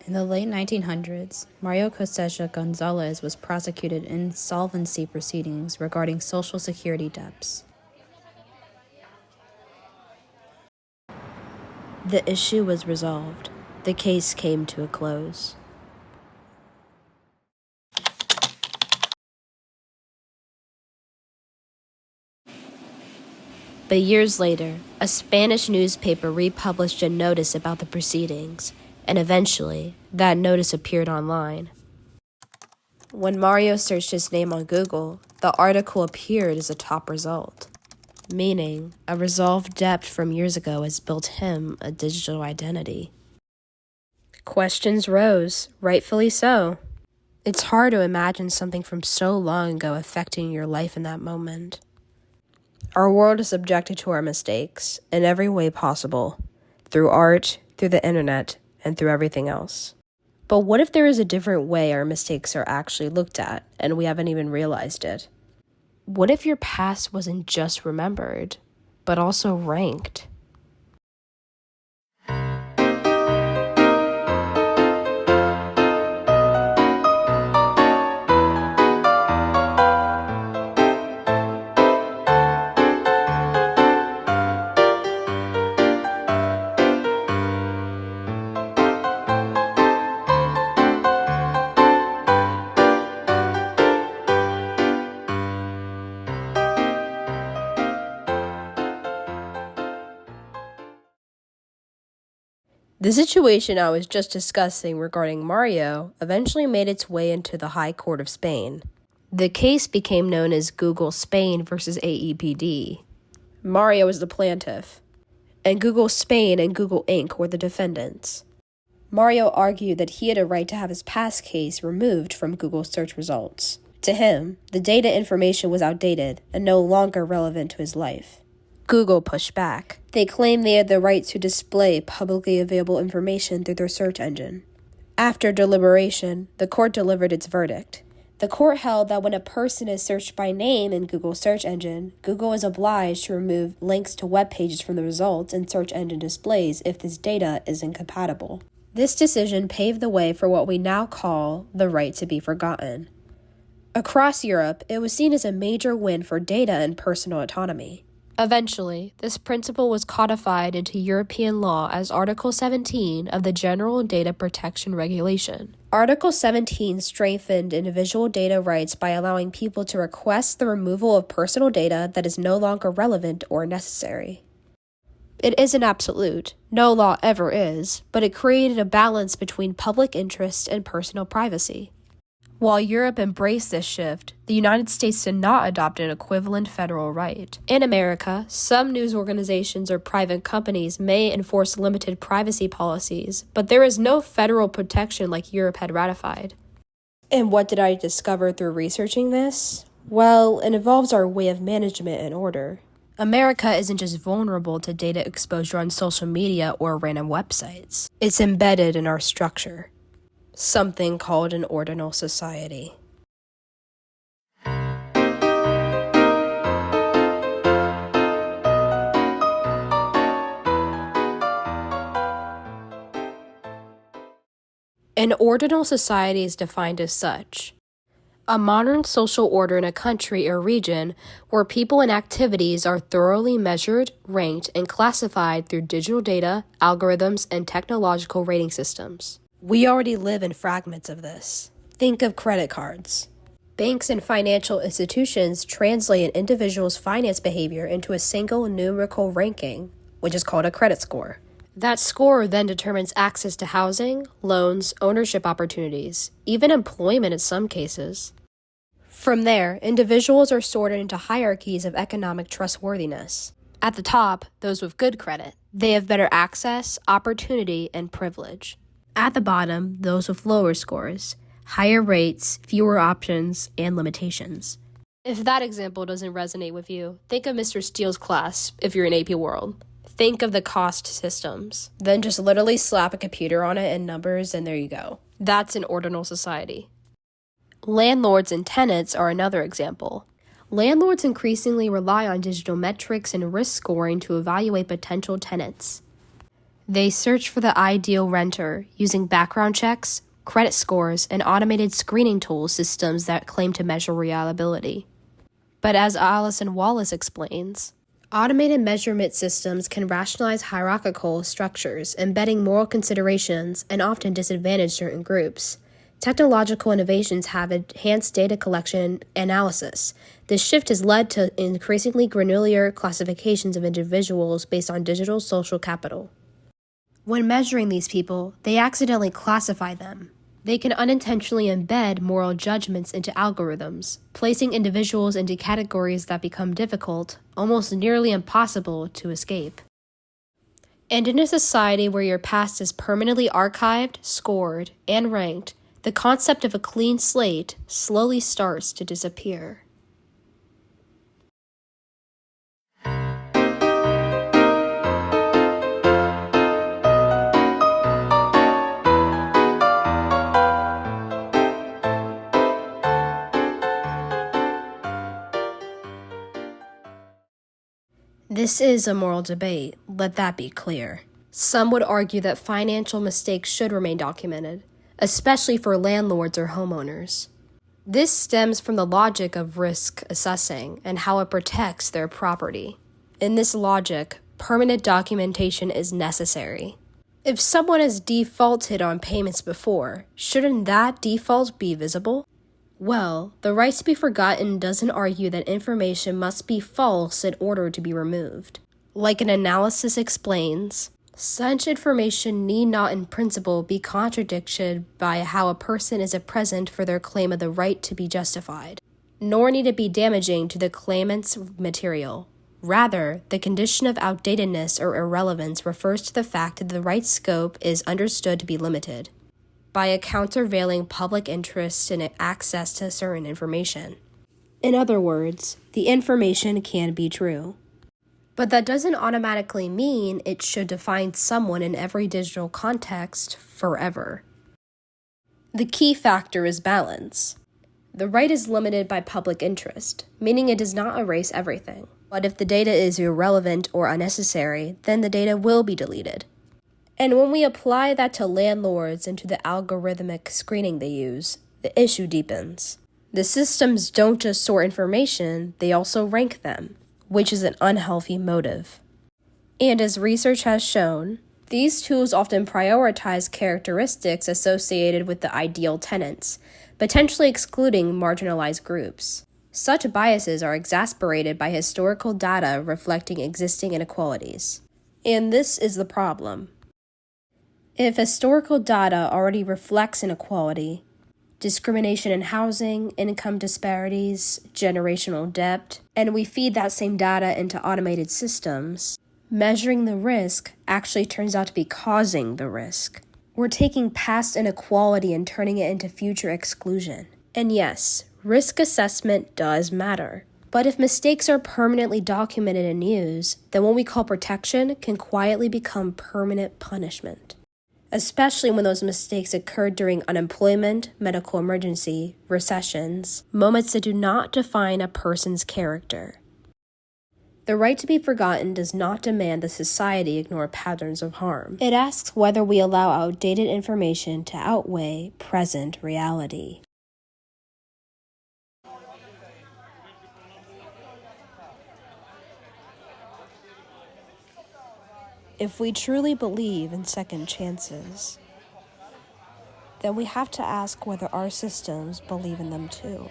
In the late 1900s, Mario Costeja Gonzalez was prosecuted in insolvency proceedings regarding Social Security debts. The issue was resolved. The case came to a close. But years later, a Spanish newspaper republished a notice about the proceedings, and eventually, that notice appeared online. When Mario searched his name on Google, the article appeared as a top result, meaning a resolved debt from years ago has built him a digital identity. Questions rose, rightfully so. It's hard to imagine something from so long ago affecting your life in that moment. Our world is subjected to our mistakes in every way possible, through art, through the internet, and through everything else. But what if there is a different way our mistakes are actually looked at, and we haven't even realized it? What if your past wasn't just remembered, but also ranked? The situation I was just discussing regarding Mario eventually made its way into the High Court of Spain. The case became known as Google Spain versus AEPD. Mario was the plaintiff, and Google Spain and Google Inc. were the defendants. Mario argued that he had a right to have his past case removed from Google search results. To him, the data information was outdated and no longer relevant to his life. Google pushed back. They claimed they had the right to display publicly available information through their search engine. After deliberation, the court delivered its verdict. The court held that when a person is searched by name in Google's search engine, Google is obliged to remove links to web pages from the results and search engine displays if this data is incompatible. This decision paved the way for what we now call the right to be forgotten. Across Europe, it was seen as a major win for data and personal autonomy. Eventually, this principle was codified into European law as Article 17 of the General Data Protection Regulation. Article 17 strengthened individual data rights by allowing people to request the removal of personal data that is no longer relevant or necessary. It isn't absolute, no law ever is, but it created a balance between public interest and personal privacy. While Europe embraced this shift, the United States did not adopt an equivalent federal right. In America, some news organizations or private companies may enforce limited privacy policies, but there is no federal protection like Europe had ratified. And what did I discover through researching this? Well, it involves our way of management and order. America isn't just vulnerable to data exposure on social media or random websites. It's embedded in our structure. Something called an ordinal society. An ordinal society is defined as such: a modern social order in a country or region where people and activities are thoroughly measured, ranked, and classified through digital data, algorithms, and technological rating systems. We already live in fragments of this. Think of credit cards. Banks and financial institutions translate an individual's finance behavior into a single numerical ranking, which is called a credit score. That score then determines access to housing, loans, ownership opportunities, even employment in some cases. From there, individuals are sorted into hierarchies of economic trustworthiness. At the top, those with good credit. They have better access, opportunity, and privilege. At the bottom, those with lower scores, higher rates, fewer options, and limitations. If that example doesn't resonate with you, think of Mr. Steele's class if you're in AP World. Think of the cost systems. Then just literally slap a computer on it and numbers, and there you go. That's an ordinal society. Landlords and tenants are another example. Landlords increasingly rely on digital metrics and risk scoring to evaluate potential tenants. They search for the ideal renter using background checks, credit scores, and automated screening tool systems that claim to measure reliability. But as Alison Wallace explains, automated measurement systems can rationalize hierarchical structures, embedding moral considerations, and often disadvantage certain groups. Technological innovations have enhanced data collection and analysis. This shift has led to increasingly granular classifications of individuals based on digital social capital. When measuring these people, they accidentally classify them. They can unintentionally embed moral judgments into algorithms, placing individuals into categories that become difficult, almost nearly impossible, to escape. And in a society where your past is permanently archived, scored, and ranked, the concept of a clean slate slowly starts to disappear. This is a moral debate, let that be clear. Some would argue that financial mistakes should remain documented, especially for landlords or homeowners. This stems from the logic of risk assessing and how it protects their property. In this logic, permanent documentation is necessary. If someone has defaulted on payments before, shouldn't that default be visible? Well, the right to be forgotten doesn't argue that information must be false in order to be removed. Like an analysis explains, such information need not in principle be contradicted by how a person is present for their claim of the right to be justified, nor need it be damaging to the claimant's material. Rather, the condition of outdatedness or irrelevance refers to the fact that the right scope is understood to be limited by a countervailing public interest in access to certain information. In other words, the information can be true. But that doesn't automatically mean it should define someone in every digital context forever. The key factor is balance. The right is limited by public interest, meaning it does not erase everything. But if the data is irrelevant or unnecessary, then the data will be deleted. And when we apply that to landlords and to the algorithmic screening they use, the issue deepens. The systems don't just sort information, they also rank them, which is an unhealthy motive. And as research has shown, these tools often prioritize characteristics associated with the ideal tenants, potentially excluding marginalized groups. Such biases are exacerbated by historical data reflecting existing inequalities. And this is the problem. If historical data already reflects inequality, discrimination in housing, income disparities, generational debt, and we feed that same data into automated systems, measuring the risk actually turns out to be causing the risk. We're taking past inequality and turning it into future exclusion. And yes, risk assessment does matter. But if mistakes are permanently documented and used, then what we call protection can quietly become permanent punishment. Especially when those mistakes occurred during unemployment, medical emergency, recessions, moments that do not define a person's character. The right to be forgotten does not demand that society ignore patterns of harm. It asks whether we allow outdated information to outweigh present reality. If we truly believe in second chances, then we have to ask whether our systems believe in them too.